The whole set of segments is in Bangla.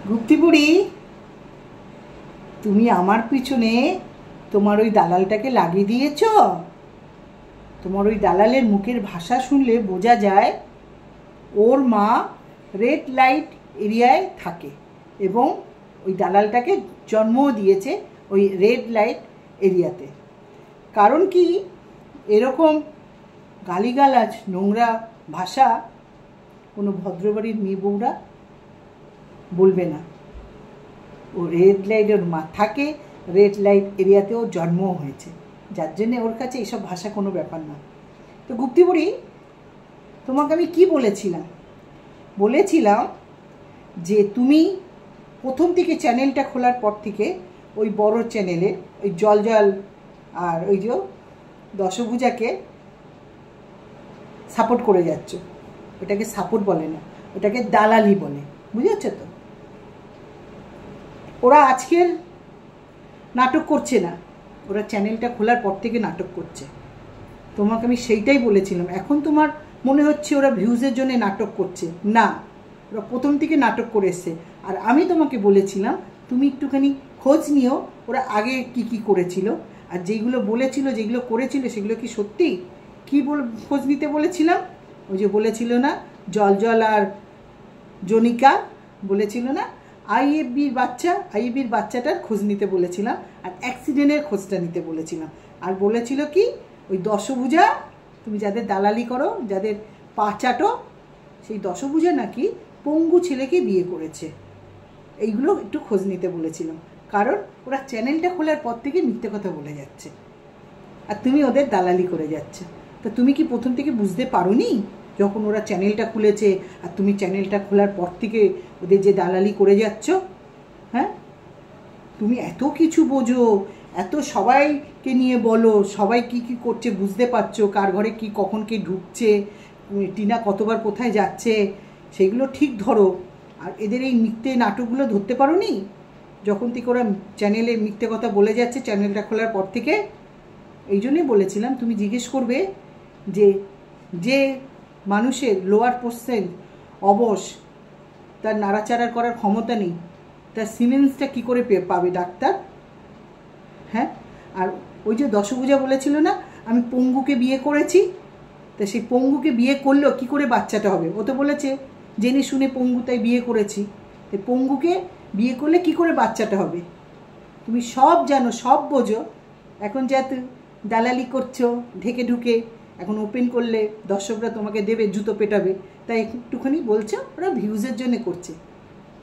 গুপ্তিপুরি, তুমি আমার পিছনে তোমার ওই দালালটাকে লাগিয়ে দিয়েছ। তোমার ওই দালালের মুখের ভাষা শুনলে বোঝা যায় ওর মা রেড লাইট এরিয়ায় থাকে এবং ওই দালালটাকে জন্মও দিয়েছে ওই রেড লাইট এরিয়াতে। কারণ কি, এরকম গালিগালাজ নোংরা ভাষা কোনো ভদ্রবাড়ির মেয়ে বউরা বলবে না। ও রেড লাইটের মা থাকে, রেড লাইট এরিয়াতেও জন্মও হয়েছে, যার জন্যে ওর কাছে এইসব ভাষা কোনো ব্যাপার না। তো গুপ্তিপুরি, তোমাকে আমি কি বলেছিলাম যে তুমি প্রথম থেকে চ্যানেলটা খোলার পর থেকে ওই বড় চ্যানেলে ওই জল জল আর ওই যে দশভুজাকে সাপোর্ট করে যাচ্ছ। ওটাকে সাপোর্ট বলে না, ওটাকে দালালি বলে, বুঝেছ তো? ওরা আজকের নাটক করছে না, ওরা চ্যানেলটা খোলার পর থেকে নাটক করছে। তোমাকে আমি সেইটাই বলেছিলাম। এখন তোমার মনে হচ্ছে ওরা ভিউজের জন্য নাটক করছে, না, ওরা প্রথম থেকে নাটক করে এসছে। আর আমি তোমাকে বলেছিলাম তুমি একটুখানি খোঁজ নিও ওরা আগে কি করেছিল, আর যেগুলো বলেছিল, যেগুলো করেছিল সেগুলো কি সত্যি। কি খোঁজ নিতে বলেছিলাম? ওই যে বলেছিল না জল জল আর জনিকা, বলেছিল না আইএফবির বাচ্চাটার খোঁজ নিতে বলেছিলাম, আর অ্যাক্সিডেন্টের খোঁজটা নিতে বলেছিলাম। আর বলেছিল কি ওই দশভুজা, তুমি যাদের দালালি করো, যাদের পা চাটো, সেই দশভুজা নাকি পঙ্গু ছেলেকে বিয়ে করেছে। এইগুলো একটু খোঁজ নিতে বলেছিলাম, কারণ ওরা চ্যানেলটা খোলার পর থেকে মিথ্যে কথা বলে যাচ্ছে আর তুমি ওদের দালালি করে যাচ্ছে। তো তুমি কি প্রথম থেকে বুঝতে পারোনি যখন ওরা চ্যানেলটা খুলেছে আর তুমি চ্যানেলটা খোলার পর থেকে ওদের যে দালালি করে যাচ্ছ? হ্যাঁ, তুমি এত কিছু বোঝো, এত সবাইকে নিয়ে বলো, সবাই কি করছে বুঝতে পারছো, কার ঘরে কি কখন কে ঢুকছে, টিনা কতবার কোথায় যাচ্ছে, সেগুলো ঠিক ধরো। আর এদের এই মিথ্যে নাটকগুলো ধরতে পারোনি যখন থেকে ওরা চ্যানেলে মিথ্যে কথা বলে যাচ্ছে চ্যানেলটা খোলার পর থেকে। এই জন্যই বলেছিলাম তুমি জিজ্ঞেস করবে যে মানুষের লোয়ার পার্সেন্ট অবশ, তার নাড়াচাড়া করার ক্ষমতা নেই, তার সিমেন্সটা কী করে পাবে ডাক্তার? হ্যাঁ, আর ওই যে দশভুজা বলেছিল না আমি পঙ্গুকে বিয়ে করেছি, তা সেই পঙ্গুকে বিয়ে করলেও কী করে বাচ্চাটা হবে? ও তো বলেছে জেনে শুনে পঙ্গু তাই বিয়ে করেছি। তাই পঙ্গুকে বিয়ে করলে কী করে বাচ্চাটা হবে? তুমি সব জানো, সব বোঝো, এখন যা দালালি করছো ঢেকে ঢুকে, এখন ওপেন করলে দর্শকরা তোমাকে দেবে, জুতো পেটাবে, তাই একটুখানি বলছো ওরা ভিউজের জন্য করছে।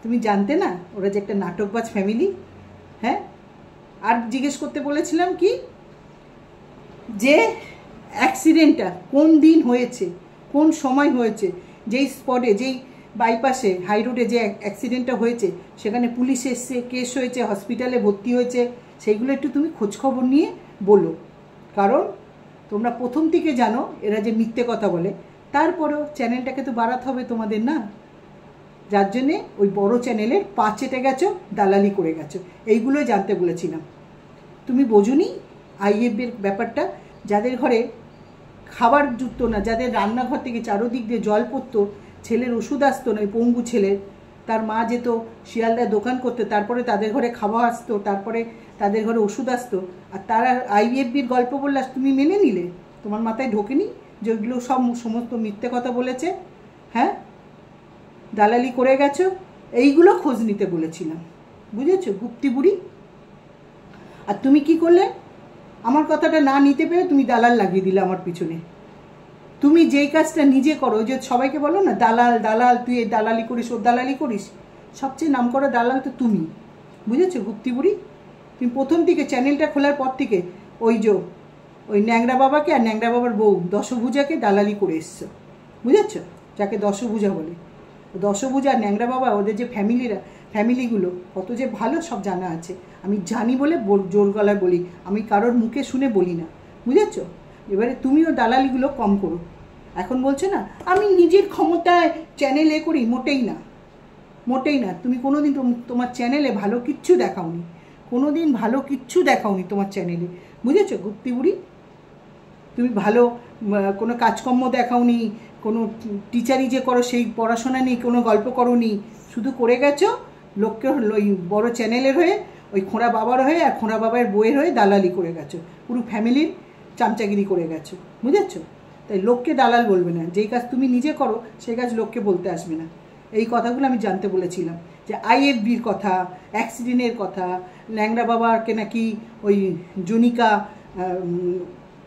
তুমি জানতে না ওরা যে একটা নাটকবাজ ফ্যামিলি? হ্যাঁ, আর জিজ্ঞেস করতে বলেছিলাম কি যে অ্যাক্সিডেন্টটা কোন দিন হয়েছে, কোন সময় হয়েছে, যেই স্পটে, যেই বাইপাসে হাই রোডে যে অ্যাক্সিডেন্টটা হয়েছে সেখানে পুলিশ এসছে, কেস হয়েছে, হসপিটালে ভর্তি হয়েছে, সেইগুলো একটু তুমি খোঁজখবর নিয়ে বলো। কারণ তোমরা প্রথম থেকে জানো এরা যে মিথ্যে কথা বলে, তারপরেও চ্যানেলটাকে তো বাড়াতে হবে তোমাদের, না? যার জন্যে ওই বড় চ্যানেলের পা চেটে গেছো, দালালি করে গেছো, এইগুলো জানতে বলেছিলাম। তুমি বোঝোনি আইএফবির ব্যাপারটা? যাদের ঘরে খাবার জুটতো না, যাদের রান্নাঘর থেকে চারোদিক দিয়ে জল পড়তো, ছেলের ওষুধ আসতো না, ওই পঙ্গু ছেলের, তার মা যেত শিয়ালদায় দোকান করতে, তারপরে তাদের ঘরে খাওয়া আসতো, তারপরে তাদের ঘরে ওষুধ আসতো, আর তারা আইএফবির গল্প বললে তুমি মেনে নিলে? তোমার মাথায় ঢোকেনি যে ওইগুলো সমস্ত মিথ্যে কথা বলেছে? হ্যাঁ, দালালি করে গেছো, এইগুলো খোঁজ নিতে বলেছিলাম, বুঝেছো গুপ্তিপুরি? আর তুমি কি করলে? আমার কথাটা না নিতে পেরে তুমি দালাল লাগিয়ে দিলে আমার পিছনে। তুমি যেই কাজটা নিজে করো, ওই যে সবাইকে বলো না দালাল দালাল, তুই এই দালালি করিস, ওর দালালি করিস, সবচেয়ে নাম করা দালাল তো তুমি, বুঝেছো গুপ্তিপুরি? তুমি প্রথম থেকে চ্যানেলটা খোলার পর থেকে ওই ন্যাংরা বাবাকে আর ন্যাংরা বাবার বউ দশভুজাকে দালালি করে এসছো, বুঝেছো? যাকে দশভুজা বলে, দশভুজা আর ন্যাংরা বাবা, ওদের যে ফ্যামিলিগুলো কত যে ভালো সব জানা আছে। আমি জানি বলে জোর গলায় বলি, আমি কারোর মুখে শুনে বলি না, বুঝেছো? এবারে তুমিও দালালিগুলো কম করো। এখন বলছো না আমি নিজের ক্ষমতায় চ্যানেলে করি, মোটেই না, মোটেই না। তুমি কোনো দিন তোমার চ্যানেলে ভালো কিচ্ছু দেখাওনি, কোনো দিন ভালো কিচ্ছু দেখাওনি তোমার চ্যানেলে, বুঝেছো গুপ্তিপুরি? তুমি ভালো কোনো কাজকর্ম দেখাওনি, কোনো টিচারই যে করো সেই পড়াশোনা নেই, কোনো গল্প করোনি, শুধু করে গেছো লোককে ওই বড় চ্যানেলের হয়ে, ওই খোঁড়া বাবার হয়ে আর খোঁড়া বাবার বইয়ের হয়ে দালালি করে গেছো, পুরো ফ্যামিলির চামচাগিরি করে গেছো, বুঝেছো? তাই লোককে দালাল বলবে না, যেই কাজ তুমি নিজে করো সেই কাজ লোককে বলতে আসবে না। এই কথাগুলো আমি জানতে বলেছিলাম, যে IFBর কথা, অ্যাক্সিডেন্টের কথা, ল্যাংড়া বাবাকে নাকি ওই জনিকা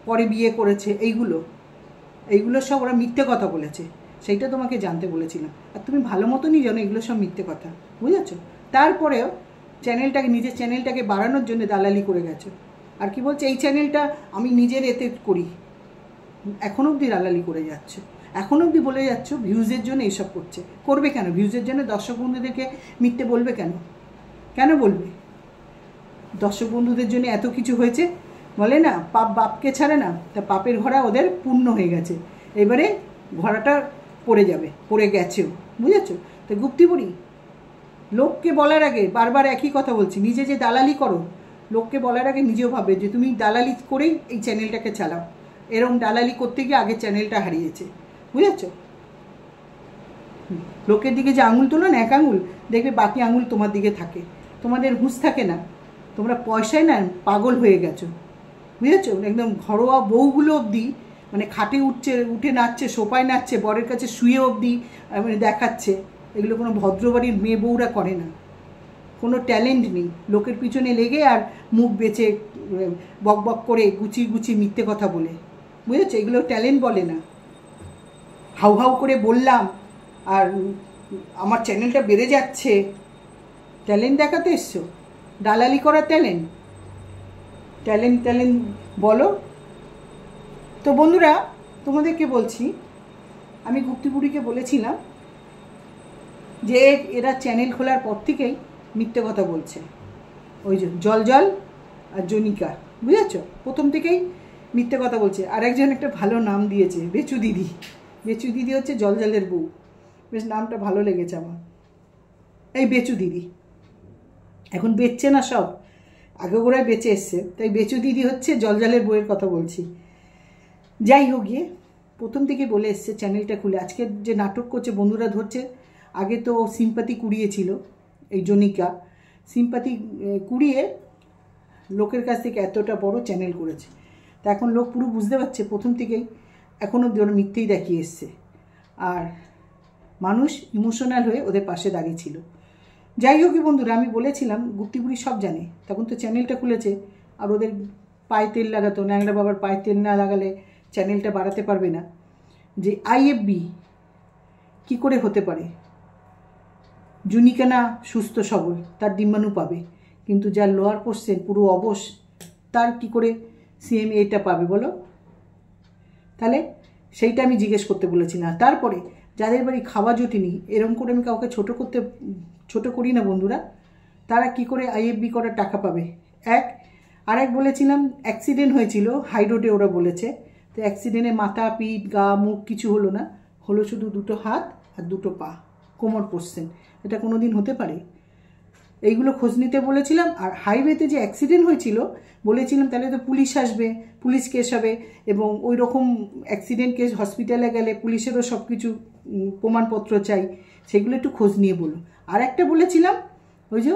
পরে বিয়ে করেছে, এইগুলো সব ওরা মিথ্যে কথা বলেছে, সেইটা তোমাকে জানতে বলেছিলাম। আর তুমি ভালো মতনই জানো এগুলো সব মিথ্যে কথা, বুঝেছো? তারপরেও নিজের চ্যানেলটাকে বাড়ানোর জন্য দালালি করে গেছো। আর কি বলছে, এই চ্যানেলটা আমি নিজের এতে করি, এখনও অবধি দালালি করে যাচ্ছ, এখনও অবধি বলে যাচ্ছ ভিউজের জন্য এইসব করবে কেন? ভিউজের জন্য দর্শক বন্ধুদেরকে মিথ্যে বলবে কেন বলবে? দর্শক বন্ধুদের জন্য এত কিছু হয়েছে, বলে না পাপ বাপকে ছাড়ে না, তা পাপের ঘোড়া ওদের পূর্ণ হয়ে গেছে, এবারে ঘোড়াটা পড়ে গেছেও, বুঝেছো? তো গুপ্তিবুড়ি, লোককে বলার আগে, বারবার একই কথা বলছি, নিজে যে দালালি করো, লোককে বলার আগে নিজেও ভাবে যে তুমি দালালি করেই এই চ্যানেলটাকে চালাও। এরকম দালালি করতে গিয়ে আগের চ্যানেলটা হারিয়েছে, বুঝেছো? লোকের দিকে যে আঙুল তোলো না, এক আঙুল, দেখবে বাকি আঙুল তোমার দিকে থাকে, তোমাদের হুঁশ থাকে না, তোমরা পয়সায় না পাগল হয়ে গেছো, বুঝেছো? একদম ঘরোয়া বউগুলো অবধি মানে খাটে উঠে নাচছে, সোফায় নাচছে, বরের কাছে শুয়ে অবধি মানে দেখাচ্ছে। এগুলো কোনো ভদ্রবাড়ির মেয়ে বউরা করে না, কোনো ট্যালেন্ট নেই, লোকের পিছনে লেগে আর মুখ বেঁচে বক বক করে গুচি মিথ্যে কথা বলে, বুঝেছো? এগুলো ট্যালেন্ট বলে না। হাউ হাউ করে বললাম আর আমার চ্যানেলটা বেড়ে যাচ্ছে, ট্যালেন্ট দেখাতে এসছো? দালালি করার ট্যালেন্ট বলো তো। বন্ধুরা, তোমাদেরকে বলছি, আমি গুপ্তিবুড়িকে বলেছিলাম যে এরা চ্যানেল খোলার পর থেকেই মিথ্যে কথা বলছে, ওই যে জল আর জনিকা, বুঝেছো? প্রথম থেকেই মিথ্যে কথা বলছে। আর একজন একটা ভালো নাম দিয়েছে, বেচু দিদি হচ্ছে জলের বউ, বেশ নামটা ভালো লেগেছে আমার, এই বেচু দিদি। এখন বেচছে না সব, আগে গোড়ায় বেঁচে এসছে, তাই বেচু দিদি হচ্ছে জলের বউয়ের কথা বলছি। যাই হোক, গিয়ে প্রথম থেকে বলে এসছে চ্যানেলটা খুলে, আজকে যে নাটক করছে বন্ধুরা ধরছে, আগে তো সিম্পাতি কুড়িয়েছিল এই জনিকা, সিম্পাতি কুড়িয়ে লোকের কাছ থেকে এতটা বড় চ্যানেল করেছে। তা এখন লোক পুরো বুঝতে পারছে প্রথম থেকেই, এখনও ওরা মিথ্যেই দেখিয়ে এসছে, আর মানুষ ইমোশনাল হয়ে ওদের পাশে দাঁড়িয়েছিল। যাই হোক বন্ধুরা, আমি বলেছিলাম গুপ্তিবুড়ি সব জানে, তখন তো চ্যানেলটা খুলেছে, আর ওদের পায়ে তেল লাগাতো, ন্যাংরা বাবার পায়ে তেল না লাগালে চ্যানেলটা বাড়াতে পারবে না। যে IFB কি করে হতে পারে? জুনিকা না সুস্থ সবল, তার ডিম্বাণু পাবে, কিন্তু যার লোয়ার পোর্শন পুরো অবশ, তার কি করে CMA পাবে বলো? তাহলে সেইটা আমি জিজ্ঞেস করতে বলেছি না। তারপরে যাদের বাড়ি খাওয়া জোটেনি, এরকম করে আমি কাউকে ছোট করি না বন্ধুরা, তারা কি করে IFB করার টাকা পাবে? আরেক বলেছিলাম অ্যাক্সিডেন্ট হয়েছিল হাই রোডে, ওরা বলেছে, তো অ্যাক্সিডেন্টে মাথা পিঠ গা মুখ কিছু হলো না, হলো শুধু দুটো হাত আর দুটো পা, কোমর পোর্শন। এটা কোনো দিন হতে পারে? এইগুলো খোঁজ নিতে বলেছিলাম। আর হাইওয়েতে যে অ্যাক্সিডেন্ট হয়েছিল বলেছিলাম, তাহলে তো পুলিশ আসবে, পুলিশ কেস হবে, এবং ওই রকম অ্যাক্সিডেন্ট কেস হসপিটালে গেলে পুলিশেরও সব কিছু প্রমাণপত্র চাই, সেগুলো একটু খোঁজ নিয়ে বলো। আর একটা বলেছিলাম, ওই যে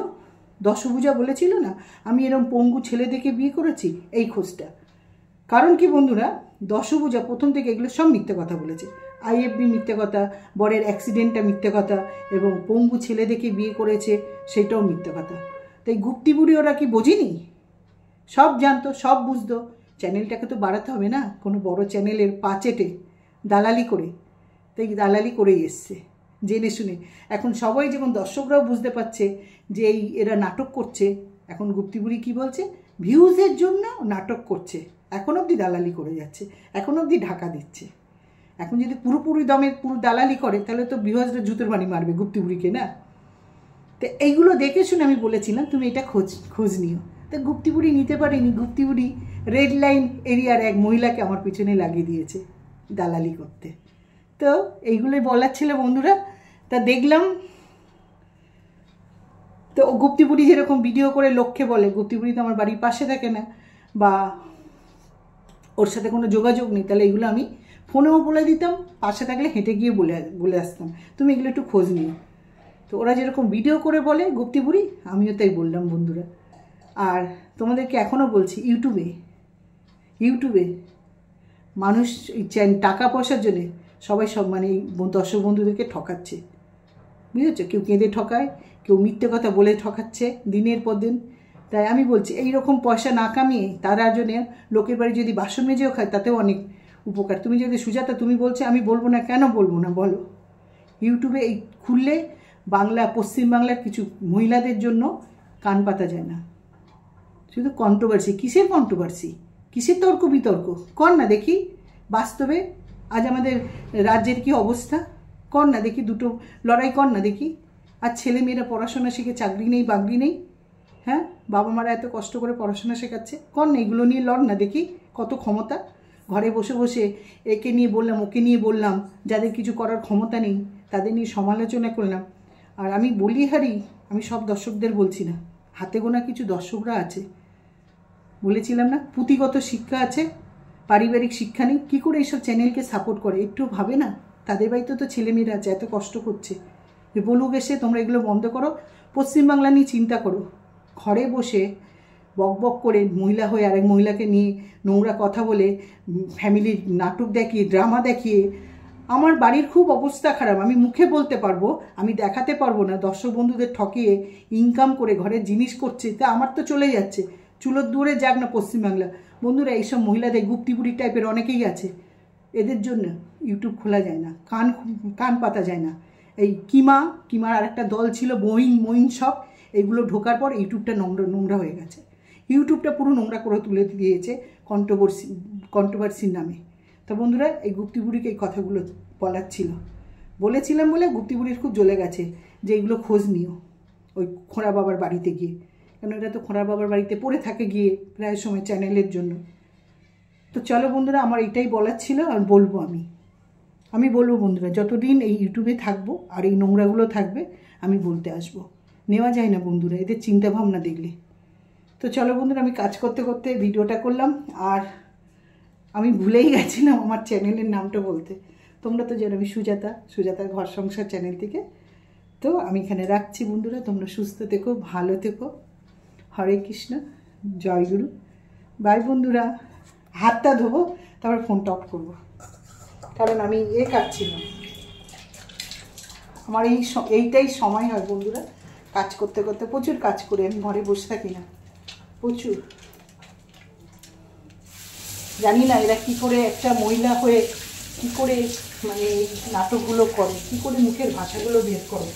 দশভূজা বলেছিল না, আমি এরকম পঙ্গু ছেলে দেখে বিয়ে করেছি, এই খোঁজটা। কারণ কি বন্ধুরা, দশভূজা প্রথম থেকে এগুলো সব মিথ্যে কথা বলেছে। IFB মিথ্যে কথা, বরের অ্যাক্সিডেন্টটা মিথ্যে কথা, এবং পঙ্গু ছেলে দেখে বিয়ে করেছে সেটাও মিথ্যে কথা। তাই গুপ্তিবুড়ি ওরা কি বোঝেনি? সব জানতো, সব বুঝতো, চ্যানেলটাকে তো বাড়াতে হবে না, কোনো বড় চ্যানেলের পা চেটে দালালি করে, তাই দালালি করেই এসছে জেনে শুনে। এখন সবাই যেমন দর্শকরাও বুঝতে পারছে যে এরা নাটক করছে, এখন গুপ্তিবুড়ি কি বলছে, ভিউজের জন্য নাটক করছে, এখন অবধি দালালি করে যাচ্ছে, এখন অবধি ঢাকা দিচ্ছে। এখন যদি পুরো দালালি করে, তাহলে তো ভিউয়ার্সরা জুতোর বাড়ি মারবে গুপ্তিবুড়িকে, না? তো এইগুলো দেখে শুনে আমি বলেছিলাম তুমি এটা খোঁজ নিও। তো গুপ্তিবুড়ি নিতে পারেনি। গুপ্তিবুড়ি রেড লাইন এরিয়ার এক মহিলাকে আমার পিছনে লাগিয়ে দিয়েছে দালালি করতে। তো এইগুলোই বলার ছিল বন্ধুরা। তা দেখলাম তো গুপ্তিবুড়ি যেরকম ভিডিও করে লোককে বলে, গুপ্তিবুড়ি তো আমার বাড়ির পাশে থাকে না বা ওর সাথে কোনো যোগাযোগ নেই, তাহলে এগুলো আমি ফোনেও বলে দিতাম, পাশে থাকলে হেঁটে গিয়ে বলে আসতাম তুমি এগুলো একটু খোঁজ নিও। তো ওরা যেরকম ভিডিও করে বলে গুপ্তি বুড়ি, আমিও তাই বললাম বন্ধুরা। আর তোমাদেরকে এখনও বলছি, ইউটিউবে মানুষ টাকা পয়সার জন্যে সবাই সব মানে এই দর্শক বন্ধুদেরকে ঠকাচ্ছে, বুঝেছো? কেউ কেঁদে ঠকায়, কেউ মিথ্যে কথা বলে ঠকাচ্ছে দিনের পর দিন। তাই আমি বলছি এই রকম পয়সা না কামিয়ে তারা জন্য লোকের বাড়ি যদি বাসন মেজেও খায় তাতেও অনেক উপকার। তুমি যদি সুজাতা তুমি বলছো, আমি বলবো না, কেন বলবো না বলো? ইউটিউবে এই খুললে বাংলা পশ্চিমবাংলার কিছু মহিলাদের জন্য কান পাতা যায় না, শুধু কন্ট্রোভার্সি। কিসের কন্ট্রোভার্সি, কিসের তর্ক বিতর্ক? কর না দেখি বাস্তবে আজ আমাদের রাজ্যের কি অবস্থা, কর না দেখি, দুটো লড়াই কর না দেখি। আর ছেলে মেয়েরা পড়াশোনা শিখে চাকরি নেই বাকরি নেই, হ্যাঁ, বাবা মারা এত কষ্ট করে পড়াশোনা শেখাচ্ছে, কর না, এগুলো নিয়ে লড় না দেখি। কত ক্ষমতা, ঘরে বসে বসে একে নিয়ে বললাম ওকে নিয়ে বললাম, যাদের কিছু করার ক্ষমতা নেই তাদের নিয়ে সমালোচনা করলাম। আর আমি বলি হারি, আমি সব দর্শকদের বলছি না, হাতে গোনা কিছু দর্শকরা আছে, বলেছিলাম না পুঁথিগত শিক্ষা আছে, পারিবারিক শিক্ষা নেই, কী করে এইসব চ্যানেলকে সাপোর্ট করে? একটু ভাবে না, তাদের বাড়িতে তো ছেলেমেয়েরা আছে, এত কষ্ট করছে, যে বলুক এসে তোমরা এগুলো বন্ধ করো, পশ্চিমবাংলা নিয়ে চিন্তা করো। ঘরে বসে বক বক করে মহিলা হয়ে আরেক মহিলাকে নিয়ে নোংরা কথা বলে, ফ্যামিলির নাটক দেখিয়ে, ড্রামা দেখিয়ে, আমার বাড়ির খুব অবস্থা খারাপ, আমি মুখে বলতে পারবো, আমি দেখাতে পারবো না। দর্শক বন্ধুদের ঠকিয়ে ইনকাম করে ঘরের জিনিস করছে, তা আমার তো চলে যাচ্ছে, চুলোর দূরে যাক না পশ্চিমবাংলা। বন্ধুরা, এইসব মহিলাদের গুপ্তিপুরি টাইপের অনেকেই আছে, এদের জন্য ইউটিউব খোলা যায় না, কান পাতা যায় না। এই কিমার আরেকটা দল ছিল মইন সব, এইগুলো ঢোকার পর ইউটিউবটা নোংরা হয়ে গেছে। ইউটিউবটা পুরো নোংরা করে তুলে দিয়েছে কন্ট্রোভার্সির নামে। তো বন্ধুরা, এই গুপ্তিবুড়িকে এই কথাগুলো বলার ছিল, বলেছিলাম বলে গুপ্তিবুড়ির খুব জ্বলে গেছে যে এইগুলো খোঁজ নিও ওই খোঁড়া বাবার বাড়িতে গিয়ে, কেন এটা তো খোঁড়া বাবার বাড়িতে পড়ে থাকে গিয়ে প্রায় সময় চ্যানেলের জন্য। তো চলো বন্ধুরা, আমার এটাই বলার ছিল, আর বলবো আমি বলবো বন্ধুরা, যতদিন এই ইউটিউবে থাকবো আর এই নোংরাগুলো থাকবে আমি বলতে আসবো। নেওয়া যায় না বন্ধুরা এদের চিন্তাভাবনা দেখলে। তো চলো বন্ধুরা, আমি কাজ করতে করতে ভিডিওটা করলাম, আর আমি ভুলেই গেছিলাম আমার চ্যানেলের নামটা বলতে। তোমরা তো জানো আমি সুজাতার ঘর সংসার চ্যানেল থেকে। তো আমি এখানে রাখছি বন্ধুরা, তোমরা সুস্থ থেকো, ভালো থেকো, হরে কৃষ্ণ, জয় গুরু, বাই বন্ধুরা। হাতটা ধোবো, তারপর ফোনটা অফ করবো, কারণ আমি কাটছিলাম। আমার এইটাই সময় হয় বন্ধুরা, কাজ করতে করতে প্রচুর কাজ করি আমি, ঘরে বসে থাকি না, প্রচুর। জানি না এরা কি করে একটা মহিলা হয়ে কি করে মানে এই নাটকগুলো করে, কি করে মুখের ভাষাগুলো বের করে।